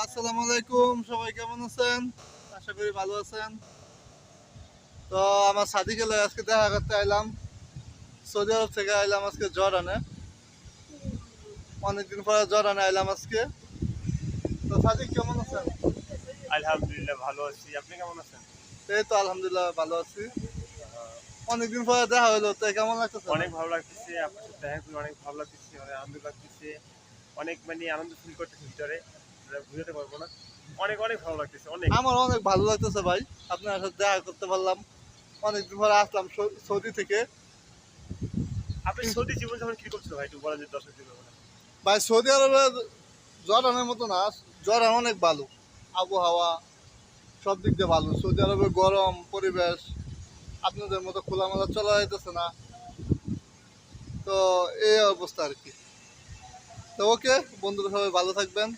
আসসালামু আলাইকুম, সবাই কেমন আছেন? আশা করি ভালো আছেন। তো আমার সাদিকে লয়ে আজকে দেখা করতে আইলাম। সৌদি আরব থেকে আইলাম আজকে জর্ডানে। অনেকদিন পরে জর্ডানে আইলাম আজকে। তো সাদিক কেমন আছেন? আলহামদুলিল্লাহ ভালো আছি। আপনি কেমন আছেন? এই তো আলহামদুলিল্লাহ ভালো আছি। অনেকদিন পরে দেখা হইলো, তো কেমন লাগতেছে অনেক ভাই? ভালো লাগতেছে। আপনার সাথে দেখা করে অনেক ভালো লাগতেছে, অনেক আনন্দ লাগতেছে। অনেক আনন্দ ফিল করতেছি ভিতরে। বুঝাতে পারবো না। অনেক অনেক ভালো লাগতেছে অনেক। আমার অনেক ভালো লাগতেছে ভাই, আপনার সাথে দেখা করতে পারলাম। অনেকদিন পরে আসলাম সৌদি থেকে। আপনি সৌদি জীবন যখন কি করছিল ভাই একটু বলেন যে দর্শক জীবন। ভাই সৌদি আরবের জর্ডানের মতো না, জর্ডান অনেক ভালো। আবহাওয়া সব দিক দিয়ে ভালো। সৌদি আরবের গরম পরিবেশ আপনাদের মতো খোলামেলা চলা যাইতেছে না। তো এই অবস্থা আর কি। তো ওকে বন্ধুরা, সবাই ভালো থাকবেন।